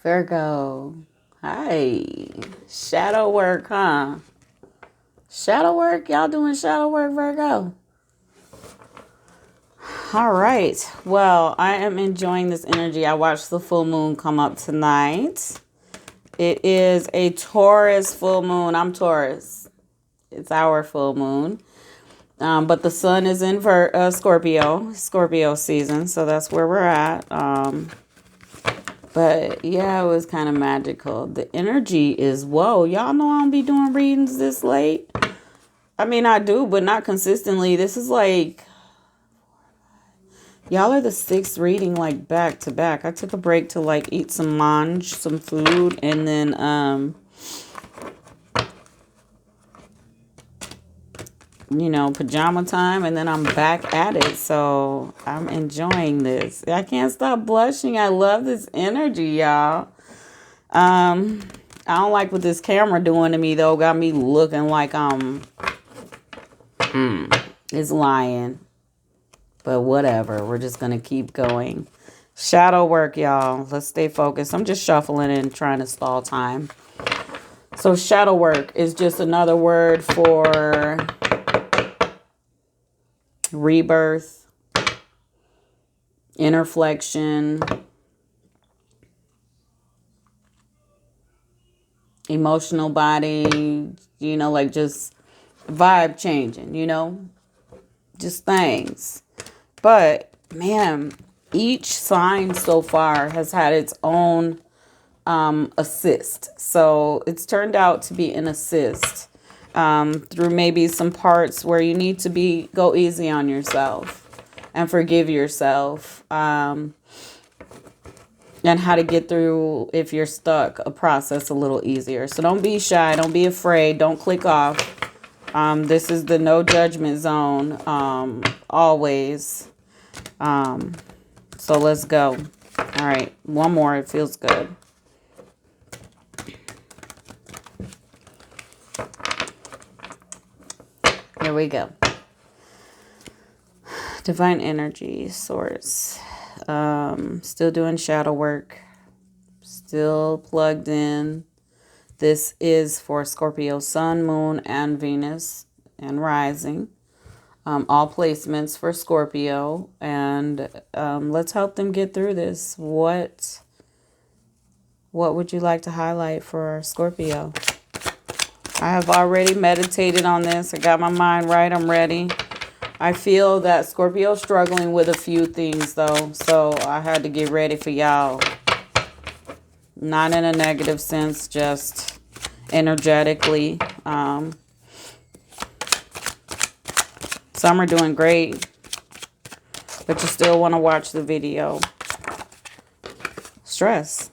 Virgo. Hi. Shadow work, huh? Shadow work? Y'all doing shadow work, Virgo? All right. Well, I am enjoying this energy. I watched the full moon come up tonight. It is a Taurus full moon. I'm Taurus. It's our full moon. But the sun is in Scorpio season. So that's where we're at. But yeah, it was kind of magical. The energy is, whoa, y'all know I don't be doing readings this late. I mean, I do, but not consistently. This is like, y'all are the sixth reading like back to back. I took a break to like eat some food, and then pajama time, and then I'm back at it. So I'm enjoying this. I can't stop blushing. I love this energy, y'all. I don't like what this camera doing to me though. Got me looking like it's lying. But whatever. We're just gonna keep going. Shadow work, y'all. Let's stay focused. I'm just shuffling and trying to stall time. So shadow work is just another word for rebirth, inner flexion, emotional body, like just vibe changing, just things. But man, each sign so far has had its own assist. So it's turned out to be an assist through maybe some parts where you need to go easy on yourself and forgive yourself. And how to get through, if you're stuck, a process a little easier. So don't be shy. Don't be afraid. Don't click off. This is the no judgment zone, always. So let's go. All right. One more. It feels good. Here we go. Divine energy source. Still doing shadow work. Still plugged in. This is for Scorpio sun, moon, and Venus and rising. All placements for Scorpio. And let's help them get through this. What would you like to highlight for Scorpio? I have already meditated on this. I got my mind right. I'm ready. I feel that Scorpio's struggling with a few things, though. So I had to get ready for y'all. Not in a negative sense, just energetically. Some are doing great, but you still want to watch the video. Stress.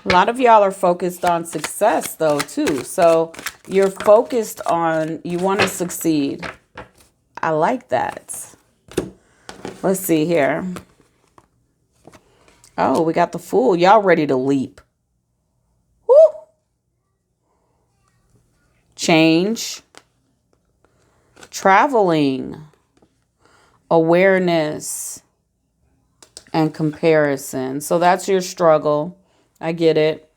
A lot of y'all are focused on success, though, too. So you're focused on, you want to succeed. I like that. Let's see here. Oh, we got the Fool. Y'all ready to leap. Woo! Change. Traveling. Awareness. And comparison. So that's your struggle. I get it.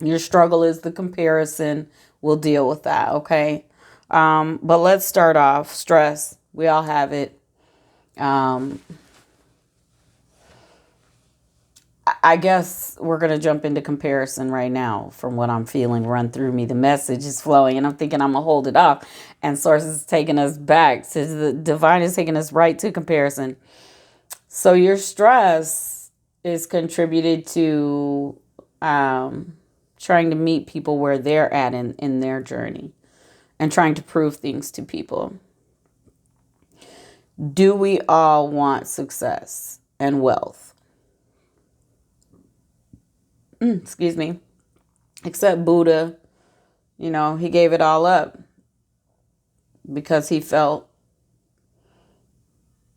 Your struggle is the comparison. We'll deal with that, okay? But let's start off. Stress. We all have it. I guess we're going to jump into comparison right now from what I'm feeling run through me. The message is flowing and I'm thinking I'm going to hold it off. And source is taking us back. So the divine is taking us right to comparison. So your stress is contributed to trying to meet people where they're at in their journey and trying to prove things to people. Do we all want success and wealth? Excuse me. Except Buddha, he gave it all up because he felt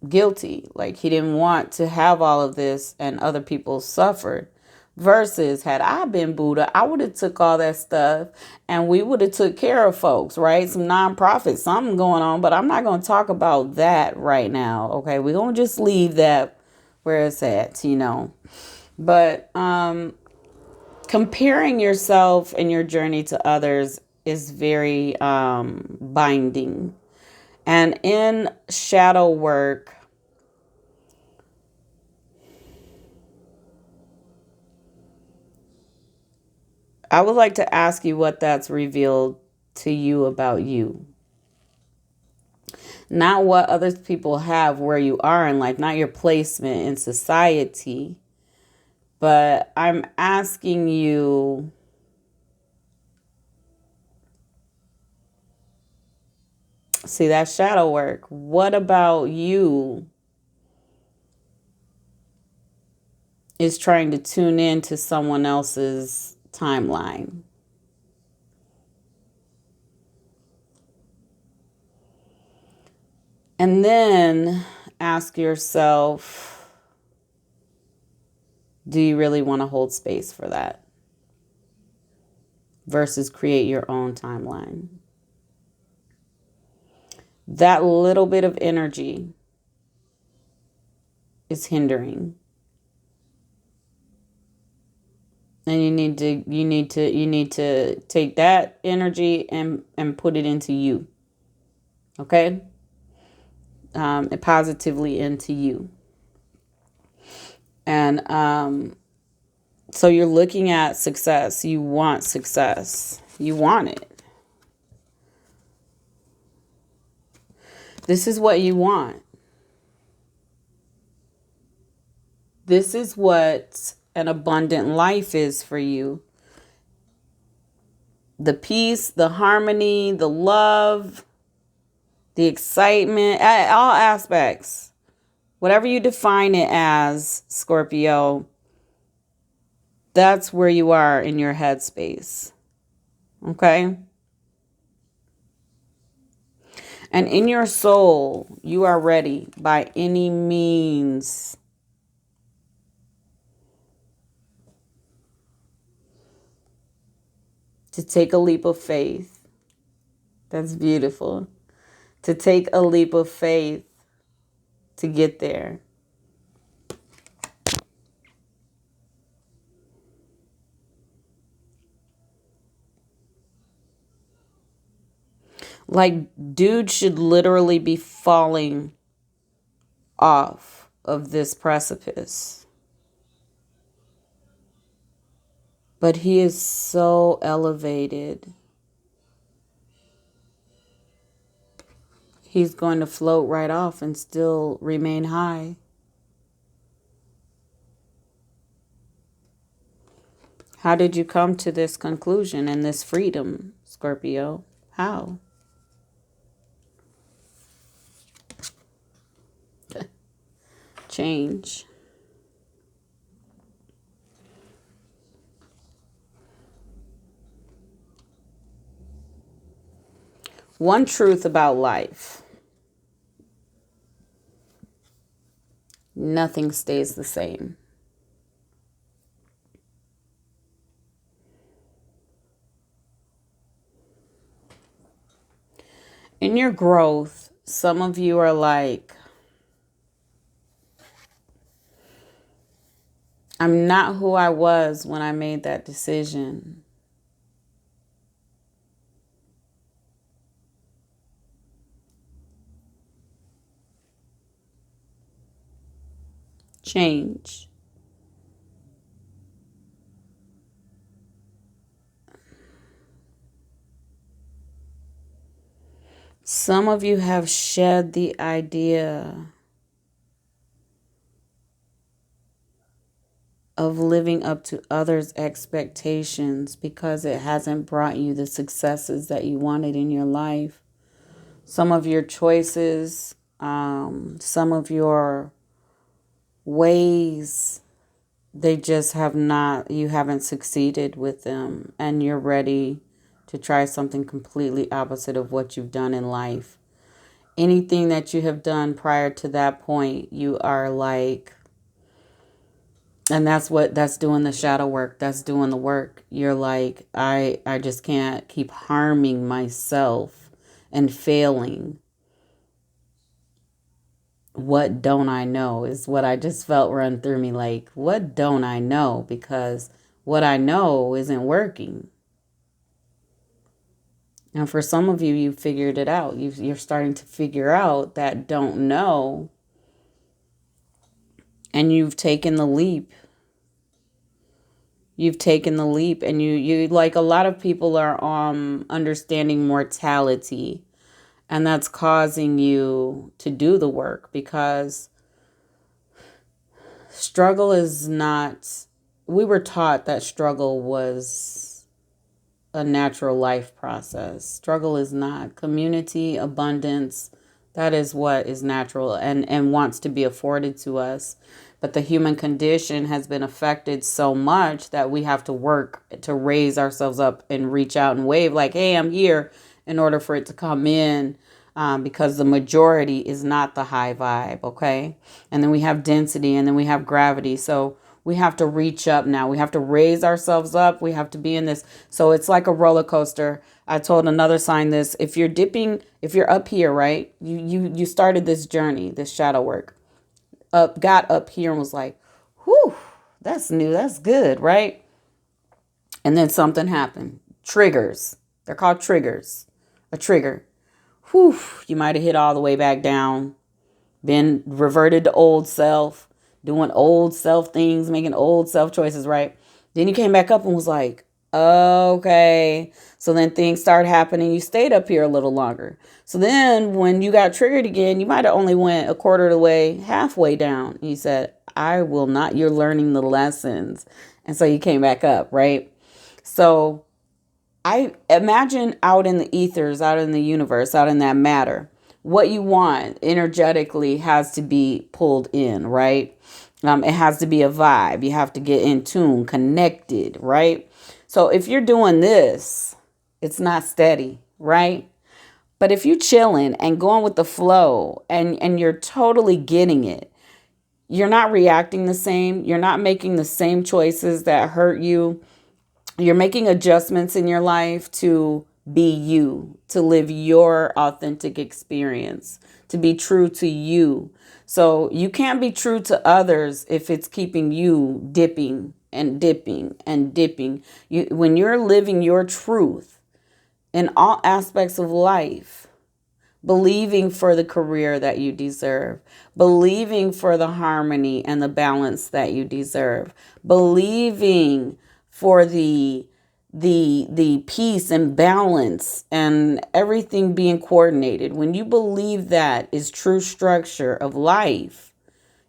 guilty. Like he didn't want to have all of this and other people suffered. Versus had I been Buddha, I would have took all that stuff and we would have took care of folks, right? Some nonprofit, something going on, but I'm not going to talk about that right now. Okay, we're going to just leave that where it's at, you know. But comparing yourself and your journey to others is very binding. And in shadow work, I would like to ask you what that's revealed to you about you. Not what other people have where you are in life, not your placement in society, but I'm asking you, see that shadow work, what about you is trying to tune in to someone else's timeline? And then ask yourself, do you really want to hold space for that? Versus create your own timeline. That little bit of energy is hindering. And you need to take that energy and put it into you. Okay? And positively into you. And so you're looking at success. You want success. You want it. This is what you want. This is what an abundant life is for you. The peace, the harmony, the love, the excitement, all aspects. Whatever you define it as, Scorpio, that's where you are in your headspace. Okay? And in your soul, you are ready by any means to take a leap of faith. That's beautiful. To take a leap of faith to get there. Like, dude should literally be falling off of this precipice. But he is so elevated. He's going to float right off and still remain high. How did you come to this conclusion and this freedom, Scorpio? How? Change. One truth about life. Nothing stays the same. In your growth, some of you are like, I'm not who I was when I made that decision. Change. Some of you have shed the idea of living up to others' expectations because it hasn't brought you the successes that you wanted in your life. Some of your choices, some of your ways, they just have not, you haven't succeeded with them, and you're ready to try something completely opposite of what you've done in life. Anything that you have done prior to that point, you are like, And that's doing the shadow work. That's doing the work. You're like, I just can't keep harming myself and failing. What don't I know is what I just felt run through me. Like, what don't I know? Because what I know isn't working. And for some of you, you figured it out. You're starting to figure out that don't know. And you've taken the leap. You've taken the leap. And you like, a lot of people are understanding mortality. And that's causing you to do the work, because struggle is not, we were taught that struggle was a natural life process. Struggle is not. Community, abundance, that is what is natural and wants to be afforded to us. But the human condition has been affected so much that we have to work to raise ourselves up and reach out and wave like, hey, I'm here, in order for it to come in. Because the majority is not the high vibe, okay? And then we have density, and then we have gravity. So we have to reach up now. We have to raise ourselves up. We have to be in this. So it's like a roller coaster. I told another sign this. If you're dipping, if you're up here, right? You started this journey, this shadow work. Got up here and was like, whew, that's new. That's good, right? And then something happened. Triggers. They're called triggers. A trigger. Whew, you might have hit all the way back down, been reverted to old self, doing old self things, making old self choices, right? Then you came back up and was like, okay. So then things started happening. You stayed up here a little longer. So then when you got triggered again, you might have only went a quarter of the way, halfway down. You said, I will not, you're learning the lessons. And so you came back up, right? So I imagine out in the ethers, out in the universe, out in that matter, what you want energetically has to be pulled in, right? It has to be a vibe. You have to get in tune, connected, right? So if you're doing this, it's not steady, right? But if you're chilling and going with the flow and you're totally getting it, you're not reacting the same. You're not making the same choices that hurt you. You're making adjustments in your life to be you, to live your authentic experience, to be true to you. So you can't be true to others if it's keeping you dipping and dipping and dipping. When you're living your truth in all aspects of life, believing for the career that you deserve, believing for the harmony and the balance that you deserve, believing for the peace and balance and everything being coordinated. When you believe that is true structure of life,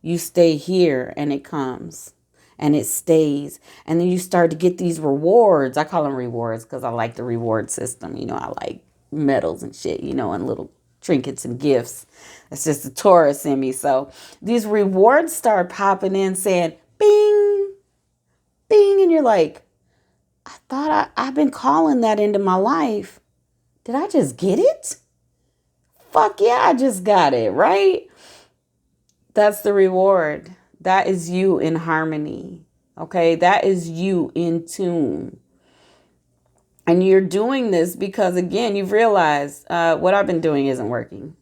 you stay here and it comes and it stays. And then you start to get these rewards. I call them rewards because I like the reward system. You know, I like medals and shit, you know, and little trinkets and gifts. It's just the Taurus in me. So these rewards start popping in saying, bing, bing. And you're like, I thought I've been calling that into my life. Did I just get it? Fuck yeah, I just got it, right? That's the reward. That is you in harmony. Okay, that is you in tune. And you're doing this because, again, you've realized what I've been doing isn't working.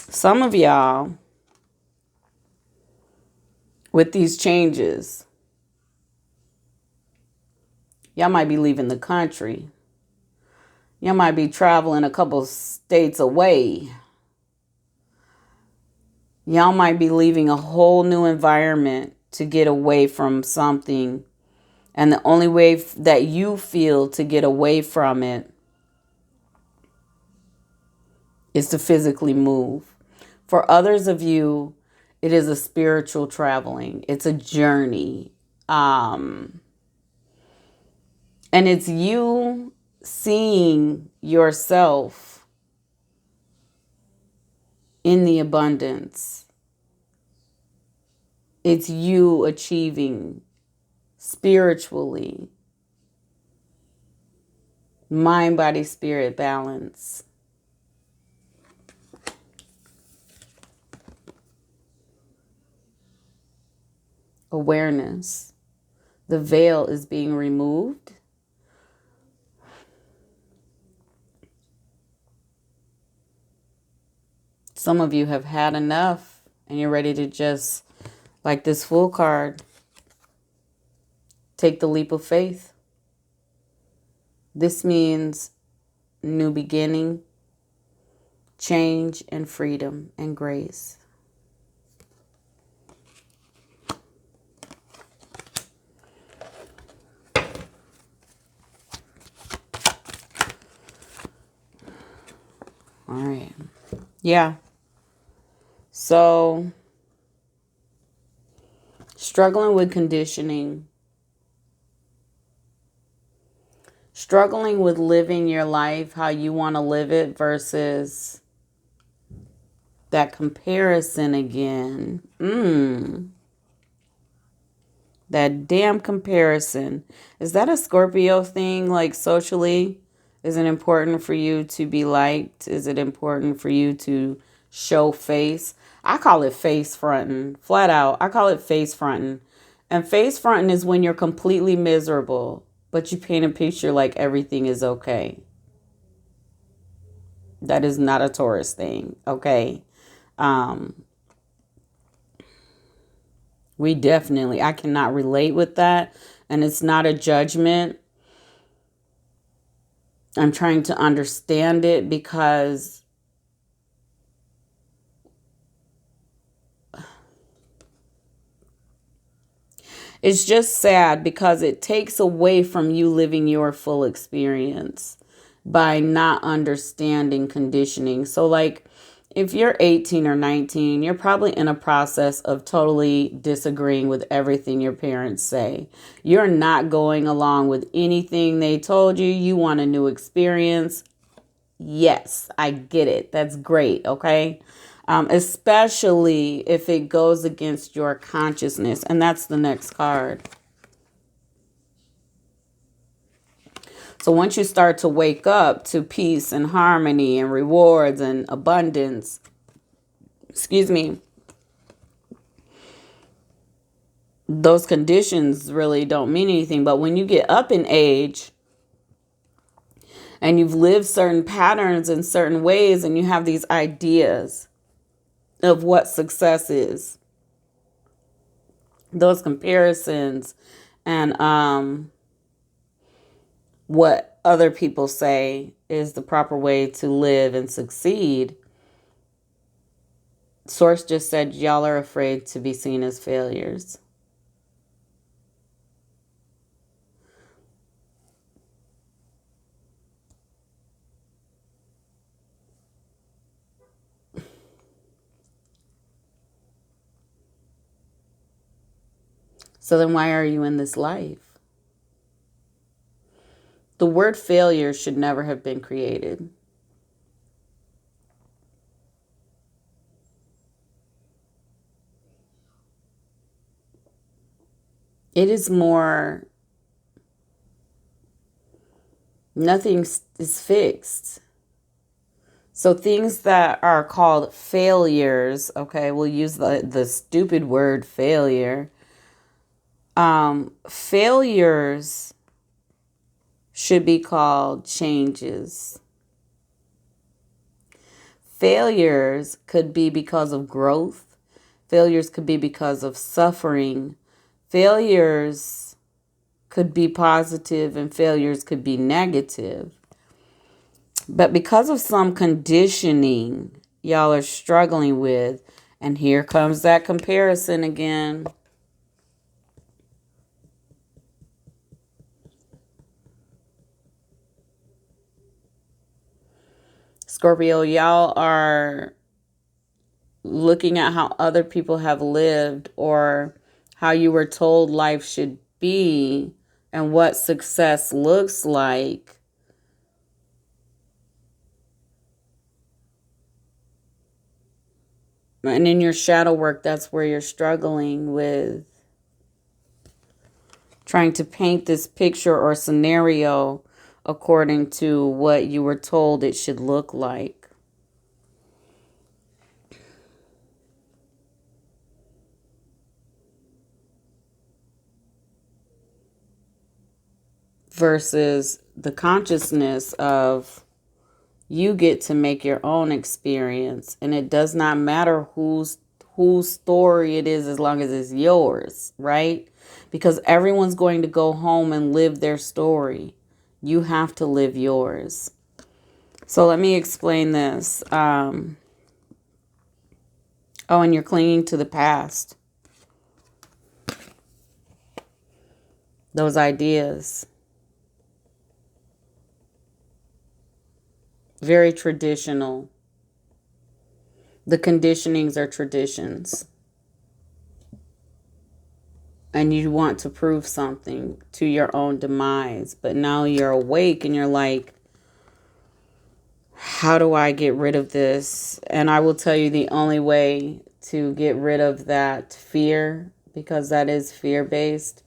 Some of y'all, with these changes, y'all might be leaving the country. Y'all might be traveling a couple states away. Y'all might be leaving a whole new environment to get away from something. And the only way that you feel to get away from it is to physically move. For others of you, it is a spiritual traveling. It's a journey. And it's you seeing yourself in the abundance. It's you achieving spiritually, mind, body, spirit balance. awareness. The veil is being removed. Some of you have had enough and you're ready to just, like this Fool card, take the leap of faith. This means new beginning, change, and freedom and grace. All right. Yeah. So, struggling with conditioning. Struggling with living your life how you want to live it versus that comparison again. That damn comparison. Is that a Scorpio thing? Like socially? Is it important for you to be liked? Is it important for you to show face? I call it face fronting. Flat out. I call it face fronting. And face fronting is when you're completely miserable, but you paint a picture like everything is okay. That is not a Taurus thing, okay? I cannot relate with that. And it's not a judgment. I'm trying to understand it because it's just sad because it takes away from you living your full experience by not understanding conditioning. So like if you're 18 or 19, you're probably in a process of totally disagreeing with everything your parents say. You're not going along with anything they told you. You want a new experience. Yes, I get it. That's great. Okay. Especially if it goes against your consciousness. And that's the next card. So once you start to wake up to peace and harmony and rewards and abundance, those conditions really don't mean anything. But when you get up in age and you've lived certain patterns in certain ways and you have these ideas of what success is, those comparisons and what other people say is the proper way to live and succeed. Source just said y'all are afraid to be seen as failures. So then why are you in this life? The word failure should never have been created. It is more, nothing is fixed. So things that are called failures, okay, we'll use the stupid word failure. Failures should be called changes. Failures could be because of growth. Failures could be because of suffering. Failures could be positive and failures could be negative. But because of some conditioning y'all are struggling with, and here comes that comparison again. Scorpio, y'all are looking at how other people have lived or how you were told life should be and what success looks like. And in your shadow work, that's where you're struggling with trying to paint this picture or scenario according to what you were told it should look like. versus the consciousness of you get to make your own experience, and it does not matter whose story it is as long as it's yours, right? Because everyone's going to go home and live their story. You have to live yours. So let me explain this. Oh, and you're clinging to the past. Those ideas. Very traditional. The conditionings are traditions. And you want to prove something to your own demise. But now you're awake and you're like, how do I get rid of this? And I will tell you the only way to get rid of that fear, because that is fear-based.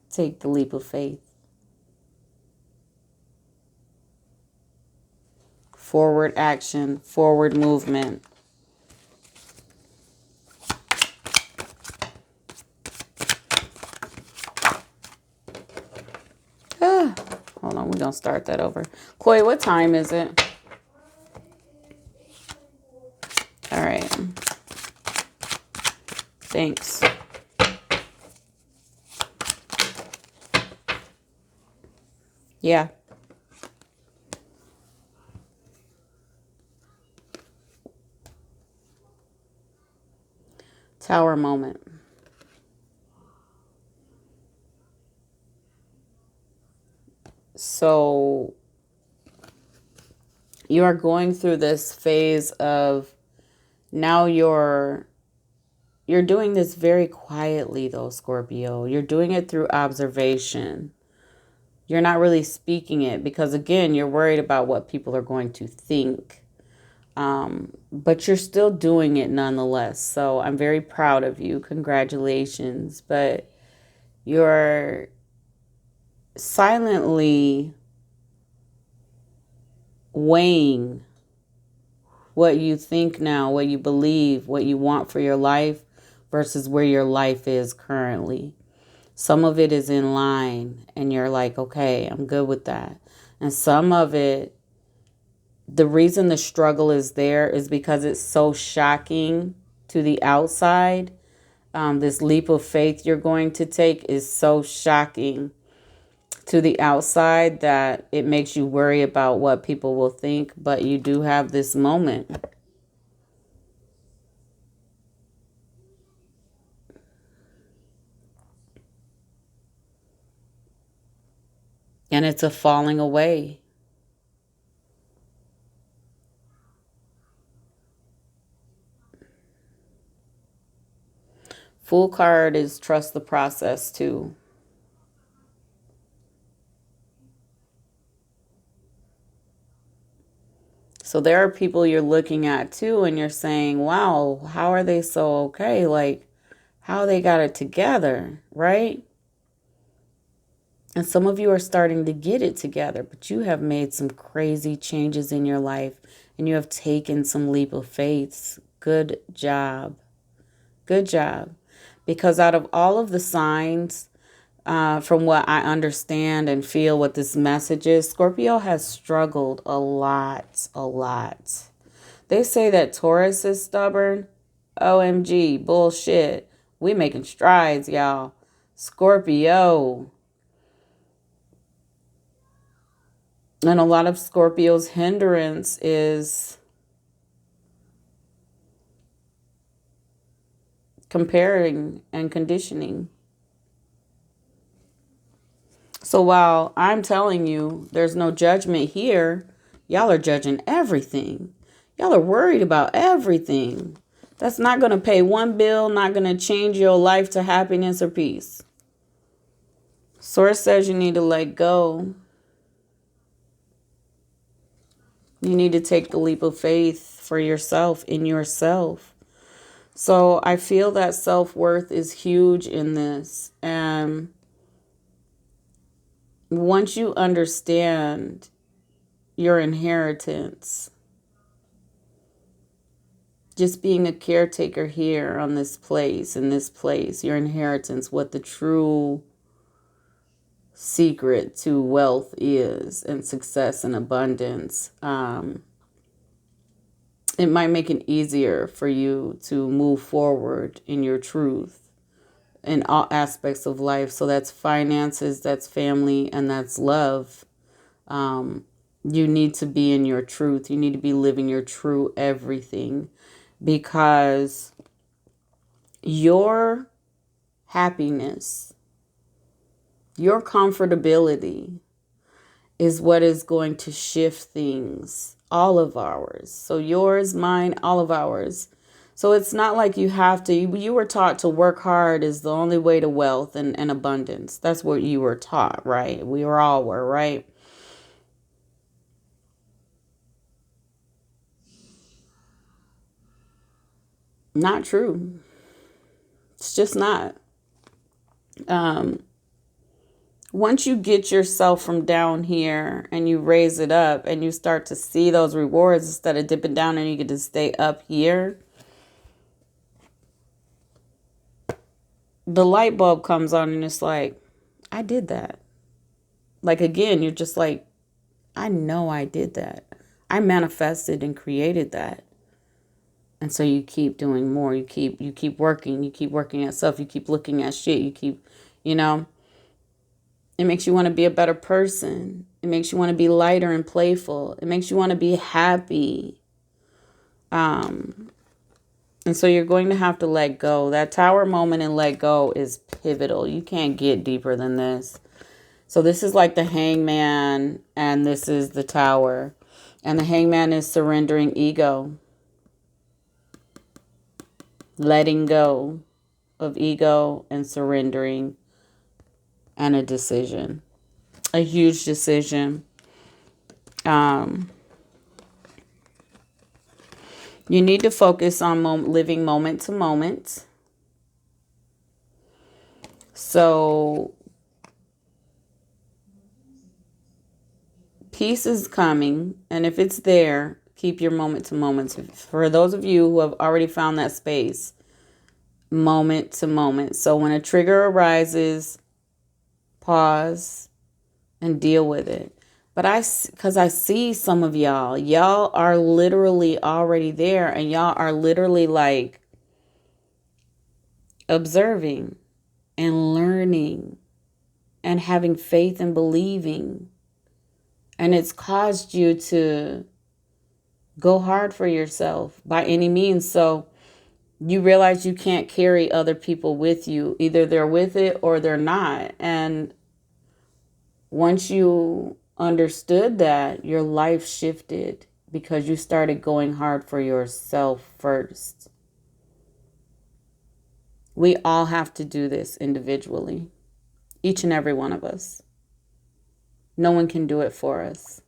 Take the leap of faith. Forward action, forward movement. Hold on, we're going to start that over. Koi, what time is it? All right. Thanks. Yeah. Tower moment. So you are going through this phase of now you're doing this very quietly though, Scorpio. You're doing it through observation. You're not really speaking it because, again, you're worried about what people are going to think. But you're still doing it nonetheless. So I'm very proud of you. Congratulations. But you're silently weighing what you think now, what you believe, what you want for your life versus where your life is currently. Some of it is in line and you're like, okay, I'm good with that. And some of it, the reason the struggle is there is because it's so shocking to the outside. This leap of faith you're going to take is so shocking to the outside that it makes you worry about what people will think. But you do have this moment. And it's a falling away. Fool card is trust the process too. So there are people you're looking at too and you're saying, wow, how are they so okay? Like, how they got it together, right? And some of you are starting to get it together, but you have made some crazy changes in your life and you have taken some leap of faith. Good job. Good job. Because out of all of the signs, from what I understand and feel what this message is, Scorpio has struggled a lot, a lot. They say that Taurus is stubborn. OMG, bullshit. We making strides, y'all. Scorpio. And a lot of Scorpio's hindrance is comparing and conditioning. So while I'm telling you there's no judgment here, y'all are judging everything. Y'all are worried about everything. That's not going to pay one bill, not going to change your life to happiness or peace. Source says you need to let go. You need to take the leap of faith for yourself, in yourself. So I feel that self-worth is huge in this. And once you understand your inheritance, just being a caretaker here on this place, in this place, your inheritance, what the true secret to wealth is and success and abundance. It might make it easier for you to move forward in your truth in all aspects of life. So that's finances, that's family, and that's love. You need to be in your truth. You need to be living your true everything, because your happiness, your comfortability is what is going to shift things, all of ours. So yours, mine, all of ours. So it's not like you have to, you were taught to work hard is the only way to wealth and abundance. That's what you were taught, right? We all were, right? Not true. It's just not. Once you get yourself from down here and you raise it up and you start to see those rewards instead of dipping down and you get to stay up here, the light bulb comes on and it's like, I did that. Like, again, you're just like, I know I did that. I manifested and created that. And so you keep doing more. You keep working. You keep working at self. You keep looking at shit. You keep, it makes you want to be a better person. It makes you want to be lighter and playful. It makes you want to be happy. And so you're going to have to let go. That tower moment and let go is pivotal. You can't get deeper than this. So this is like the hangman and this is the tower. And the hangman is surrendering ego. Letting go of ego and surrendering, and a decision, a huge decision. You need to focus on living moment to moment. So peace is coming, and if it's there, keep your moment to moments. For those of you who have already found that space, moment to moment. So when a trigger arises, pause and deal with it. But because I see some of y'all are literally already there, and y'all are literally like observing and learning and having faith and believing. And it's caused you to go hard for yourself by any means. So you realize you can't carry other people with you. Either they're with it or they're not. And once you understood that, your life shifted because you started going hard for yourself first. We all have to do this individually. Each and every one of us. No one can do it for us.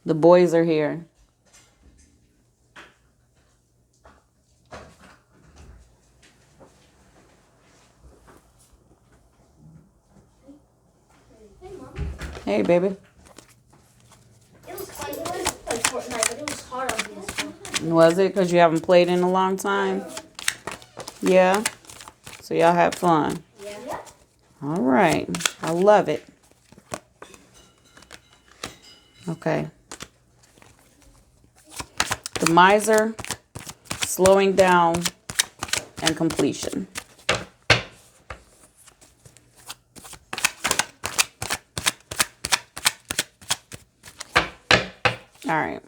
The boys are here. Hey, baby. It was fun. It was like Fortnite, but it was hard on PS4. Was it because you haven't played in a long time? Yeah. So y'all had fun. Yeah. All right. I love it. Okay. The miser, slowing down, and completion. All right.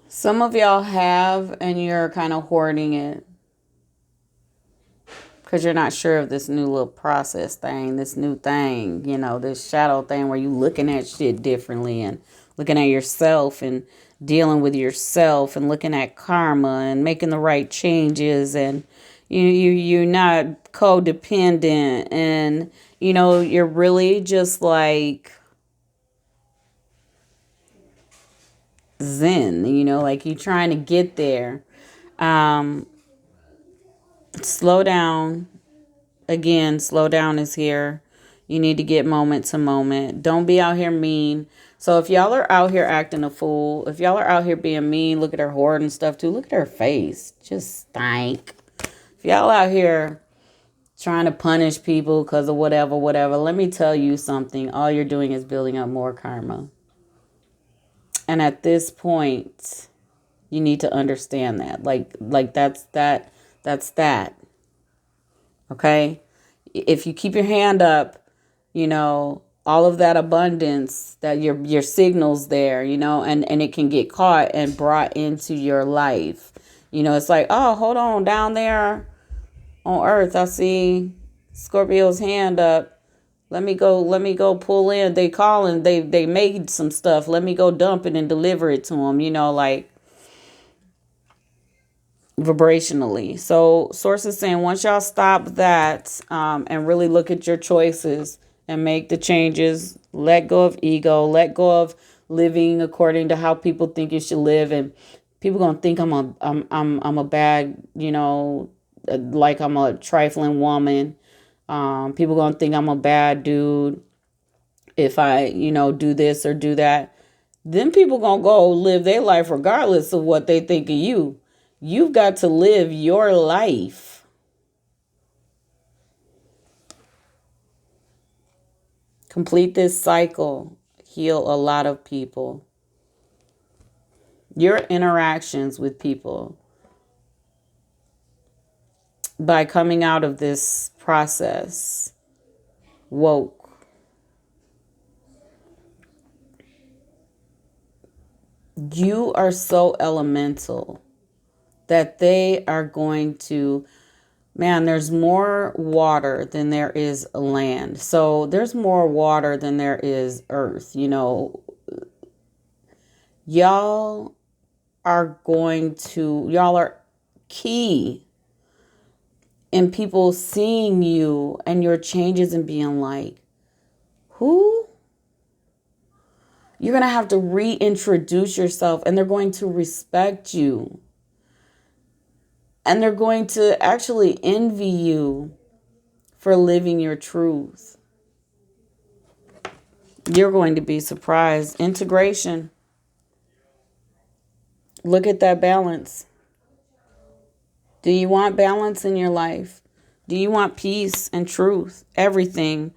Some of y'all have, and you're kind of hoarding it because you're not sure of this new little process thing, this new thing, this shadow thing where you looking at shit differently and looking at yourself and dealing with yourself and looking at karma and making the right changes and, You're not codependent, and you're really just like zen, like you're trying to get there. um Slow down. Again, slow down is here. You need to get moment to moment. Don't be out here mean. So if y'all are out here acting a fool, if y'all are out here being mean, look at her hoarding stuff too. Look at her face. Just stank. If y'all out here trying to punish people because of whatever, whatever, let me tell you something. All you're doing is building up more karma. And at this point, you need to understand that. Like that's that. Okay? If you keep your hand up, all of that abundance, that your signals there, and it can get caught and brought into your life. It's like, oh, hold on, down there on earth, I see Scorpio's hand up. Let me go pull in. They calling, they made some stuff. Let me go dump it and deliver it to them, like vibrationally. So source is saying once y'all stop that, and really look at your choices and make the changes, let go of ego, let go of living according to how people think you should live, and people gonna think I'm a bad, like I'm a trifling woman. People gonna think I'm a bad dude if I do this or do that. Then people gonna go live their life regardless of what they think of you. You've got to live your life. Complete this cycle. Heal a lot of people. Your interactions with people, by coming out of this process, woke. You are so elemental that they are going to, man, there's more water than there is land. So there's more water than there is earth. Y'all y'all are key in people seeing you and your changes and being like, who? You're going to have to reintroduce yourself, and they're going to respect you. And they're going to actually envy you for living your truth. You're going to be surprised. Integration. Look at that balance. Do you want balance in your life? Do you want peace and truth? Everything.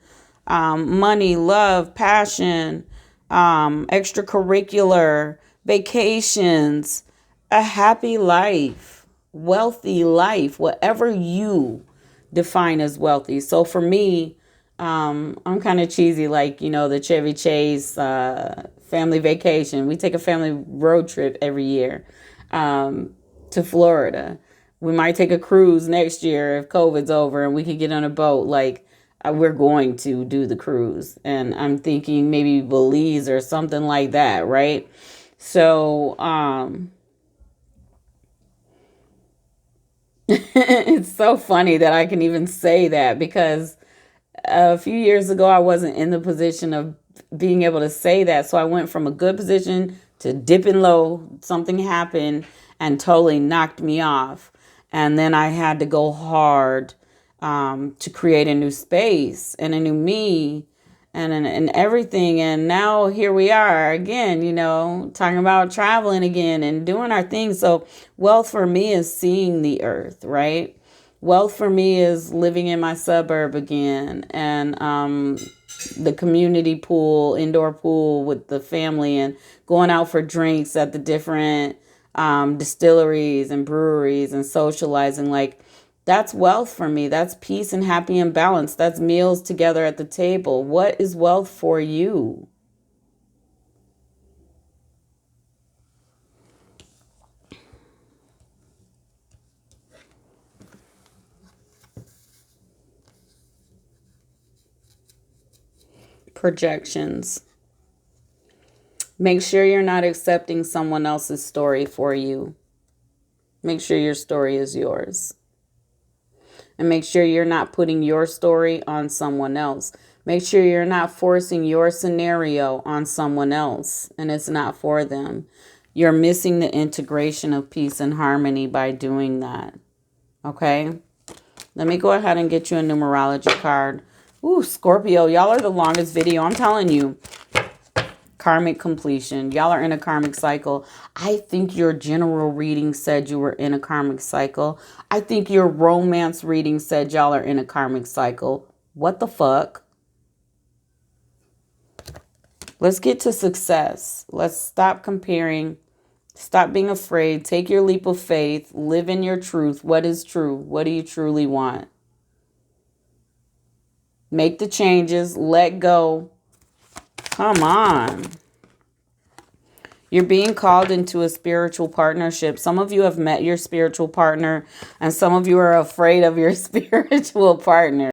Money, love, passion, extracurricular, vacations, a happy life, wealthy life, whatever you define as wealthy. So for me, I'm kind of cheesy, like, the Chevy Chase family vacation. We take a family road trip every year to Florida. We might take a cruise next year if COVID's over and we could get on a boat. Like, we're going to do the cruise. And I'm thinking maybe Belize or something like that, right? So, it's so funny that I can even say that, because a few years ago, I wasn't in the position of being able to say that. So I went from a good position to dipping low. Something happened and totally knocked me off. And then I had to go hard to create a new space and a new me and everything. And now here we are again, talking about traveling again and doing our thing. So wealth for me is seeing the earth, right? Wealth for me is living in my suburb again, and the community pool, indoor pool with the family, and going out for drinks at the different distilleries and breweries and socializing. Like, that's wealth for me. That's peace and happy and balance. That's meals together at the table. What is wealth for you? Projections. Make sure you're not accepting someone else's story for you. Make sure your story is yours. And make sure you're not putting your story on someone else. Make sure you're not forcing your scenario on someone else and it's not for them. You're missing the integration of peace and harmony by doing that. Okay? Let me go ahead and get you a numerology card. Ooh, Scorpio, y'all are the longest video. I'm telling you. Karmic completion. Y'all are in a karmic cycle. I think your general reading said you were in a karmic cycle. I think your romance reading said y'all are in a karmic cycle. What the fuck? Let's get to success. Let's stop comparing. Stop being afraid. Take your leap of faith. Live in your truth. What is true? What do you truly want? Make the changes. Let go. Come on. You're being called into a spiritual partnership. Some of you have met your spiritual partner, and some of you are afraid of your spiritual partner.